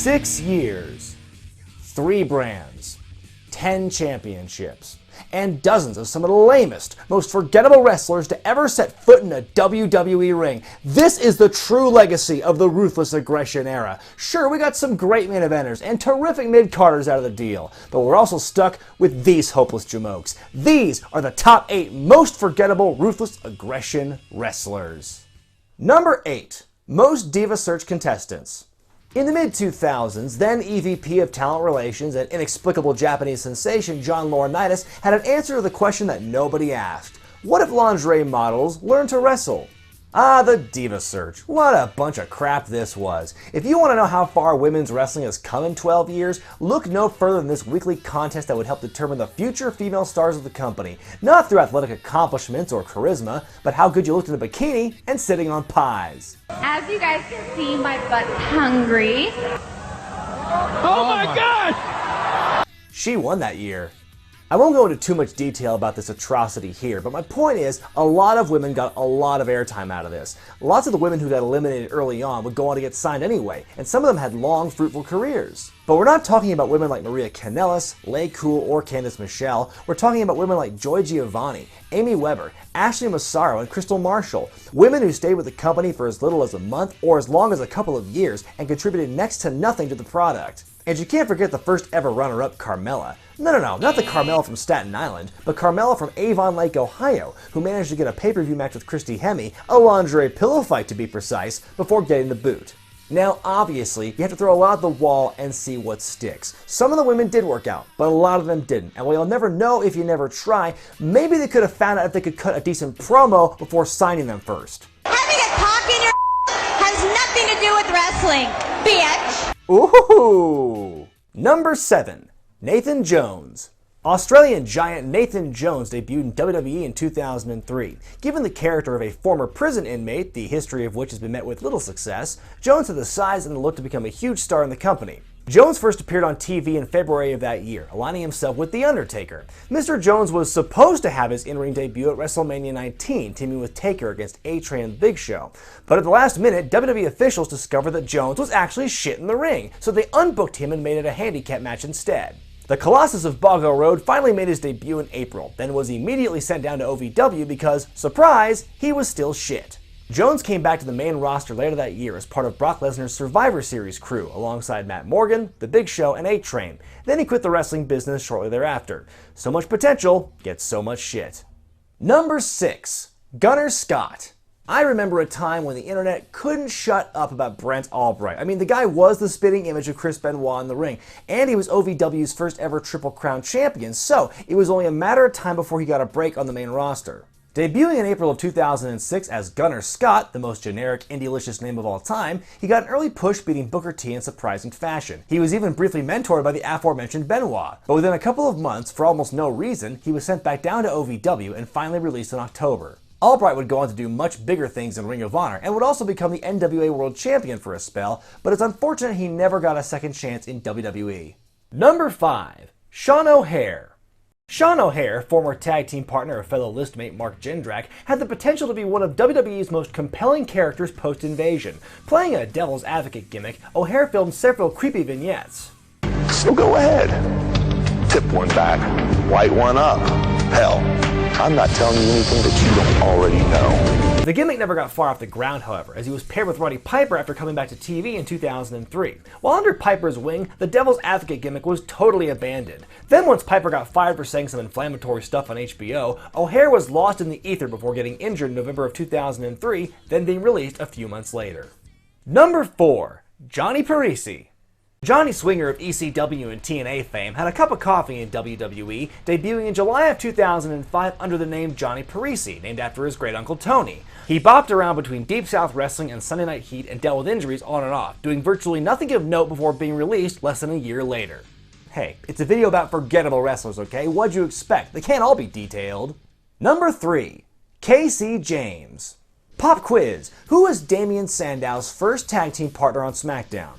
6 years, 3 brands, 10 championships, and dozens of some of the lamest, most forgettable wrestlers to ever set foot in a WWE ring. This is the true legacy of the Ruthless Aggression era. Sure, we got some great main eventers and terrific mid-carders out of the deal, but we're also stuck with these hopeless jamokes. These are the top 8 most forgettable Ruthless Aggression wrestlers. Number 8. Most Diva Search contestants. In the mid-2000s, then EVP of Talent Relations and inexplicable Japanese sensation John Laurinaitis had an answer to the question that nobody asked. What if lingerie models learned to wrestle? Ah, the Diva Search. What a bunch of crap this was. If you want to know how far women's wrestling has come in 12 years, look no further than this weekly contest that would help determine the future female stars of the company. Not through athletic accomplishments or charisma, but how good you looked in a bikini and sitting on pies. As you guys can see, my butt's hungry. Oh my God! She won that year. I won't go into too much detail about this atrocity here, but my point is, a lot of women got a lot of airtime out of this. Lots of the women who got eliminated early on would go on to get signed anyway, and some of them had long, fruitful careers. But we're not talking about women like Maria Kanellis, Leigh Cool, or Candice Michelle. We're talking about women like Joy Giovanni, Amy Weber, Ashley Massaro, and Crystal Marshall. Women who stayed with the company for as little as a month or as long as a couple of years and contributed next to nothing to the product. And you can't forget the first ever runner-up, Carmella. No, not the Carmella from Staten Island, but Carmella from Avon Lake, Ohio, who managed to get a pay-per-view match with Christy Hemme, a lingerie pillow fight to be precise, before getting the boot. Now, obviously, you have to throw a lot at the wall and see what sticks. Some of the women did work out, but a lot of them didn't. And while you'll never know if you never try, maybe they could have found out if they could cut a decent promo before signing them first. Having a cock in your has nothing to do with wrestling, bitch! Ooh! Number 7. Nathan Jones. Australian giant Nathan Jones debuted in WWE in 2003. Given the character of a former prison inmate, the history of which has been met with little success, Jones had the size and the look to become a huge star in the company. Jones first appeared on TV in February of that year, aligning himself with The Undertaker. Mr. Jones was supposed to have his in-ring debut at WrestleMania 19, teaming with Taker against A-Train and The Big Show. But at the last minute, WWE officials discovered that Jones was actually shit in the ring, so they unbooked him and made it a handicap match instead. The Colossus of Boggo Road finally made his debut in April, then was immediately sent down to OVW because, surprise, he was still shit. Jones came back to the main roster later that year as part of Brock Lesnar's Survivor Series crew, alongside Matt Morgan, The Big Show, and A-Train. Then he quit the wrestling business shortly thereafter. So much potential gets so much shit. Number 6. Gunnar Scott. I remember a time when the internet couldn't shut up about Brent Albright. I mean, the guy was the spitting image of Chris Benoit in the ring, and he was OVW's first ever Triple Crown champion, so it was only a matter of time before he got a break on the main roster. Debuting in April of 2006 as Gunnar Scott, the most generic indie-licious name of all time, he got an early push beating Booker T in surprising fashion. He was even briefly mentored by the aforementioned Benoit, but within a couple of months, for almost no reason, he was sent back down to OVW and finally released in October. Albright would go on to do much bigger things in Ring of Honor and would also become the NWA World Champion for a spell, but it's unfortunate he never got a second chance in WWE. Number 5. Shawn OHara. Shawn OHara, former tag team partner of fellow listmate Mark Jindrak, had the potential to be one of WWE's most compelling characters post-invasion. Playing a devil's advocate gimmick, OHara filmed several creepy vignettes. So go ahead. Tip one back, light one up. Hell, I'm not telling you anything that you don't already know. The gimmick never got far off the ground, however, as he was paired with Roddy Piper after coming back to TV in 2003. While under Piper's wing, the devil's advocate gimmick was totally abandoned. Then once Piper got fired for saying some inflammatory stuff on HBO, OHara was lost in the ether before getting injured in November of 2003, then being released a few months later. Number 4. Johnny Parisi. Johnny Swinger of ECW and TNA fame had a cup of coffee in WWE, debuting in July of 2005 under the name Johnny Parisi, named after his great uncle Tony. He bopped around between Deep South Wrestling and Sunday Night Heat and dealt with injuries on and off, doing virtually nothing of note before being released less than a year later. Hey, it's a video about forgettable wrestlers, okay? What'd you expect? They can't all be detailed. Number 3. Casey James. Pop quiz. Who was Damian Sandow's first tag team partner on SmackDown?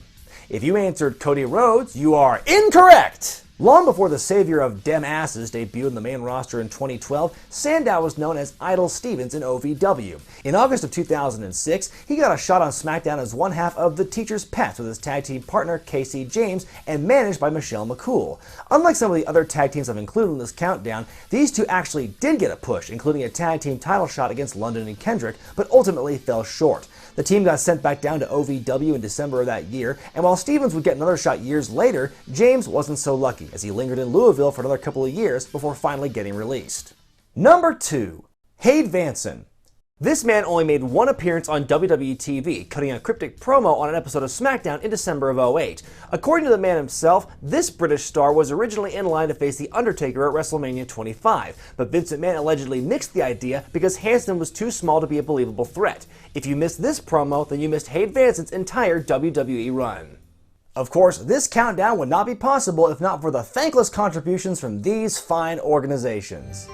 If you answered Cody Rhodes, you are incorrect! Long before the savior of dem asses debuted in the main roster in 2012, Sandow was known as Idol Stevens in OVW. In August of 2006, he got a shot on SmackDown as one half of The Teacher's Pets with his tag team partner Casey James and managed by Michelle McCool. Unlike some of the other tag teams I've included in this countdown, these two actually did get a push, including a tag team title shot against London and Kendrick, but ultimately fell short. The team got sent back down to OVW in December of that year, and while Stevens would get another shot years later, James wasn't so lucky, as he lingered in Louisville for another couple of years before finally getting released. Number 2. Vancin. This man only made one appearance on WWE TV, cutting a cryptic promo on an episode of SmackDown in December of 2008. According to the man himself, this British star was originally in line to face The Undertaker at WrestleMania 25, but Vince McMahon allegedly nixed the idea because Hansen was too small to be a believable threat. If you missed this promo, then you missed Vancin's entire WWE run. Of course, this countdown would not be possible if not for the thankless contributions from these fine organizations.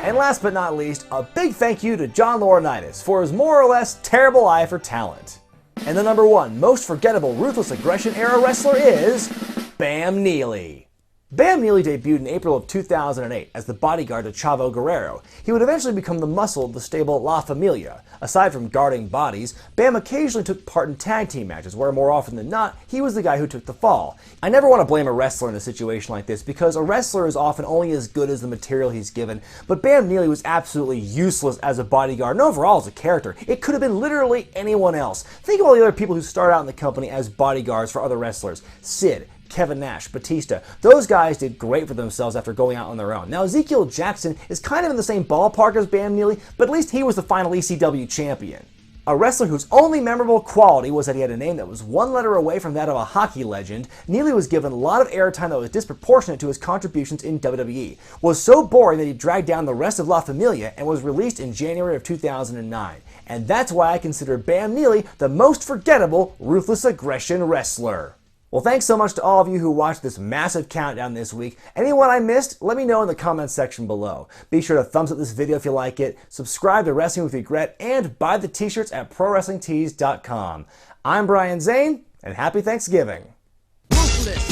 And last but not least, a big thank you to John Laurinaitis for his more or less terrible eye for talent. And the number 1 most forgettable Ruthless Aggression-era wrestler is Bam Neely. Bam Neely debuted in April of 2008 as the bodyguard to Chavo Guerrero. He would eventually become the muscle of the stable La Familia. Aside from guarding bodies, Bam occasionally took part in tag team matches where, more often than not, he was the guy who took the fall. I never want to blame a wrestler in a situation like this because a wrestler is often only as good as the material he's given, but Bam Neely was absolutely useless as a bodyguard and overall as a character. It could have been literally anyone else. Think of all the other people who started out in the company as bodyguards for other wrestlers. Sid, Kevin Nash, Batista. Those guys did great for themselves after going out on their own. Now, Ezekiel Jackson is kind of in the same ballpark as Bam Neely, but at least he was the final ECW champion. A wrestler whose only memorable quality was that he had a name that was one letter away from that of a hockey legend, Neely was given a lot of airtime that was disproportionate to his contributions in WWE, was so boring that he dragged down the rest of La Familia and was released in January of 2009. And that's why I consider Bam Neely the most forgettable Ruthless Aggression wrestler. Well, thanks so much to all of you who watched this massive countdown this week. Anyone I missed, let me know in the comments section below. Be sure to thumbs up this video if you like it, subscribe to Wrestling with Regret, and buy the t-shirts at ProWrestlingTees.com. I'm Brian Zane, and happy Thanksgiving. Ruthless.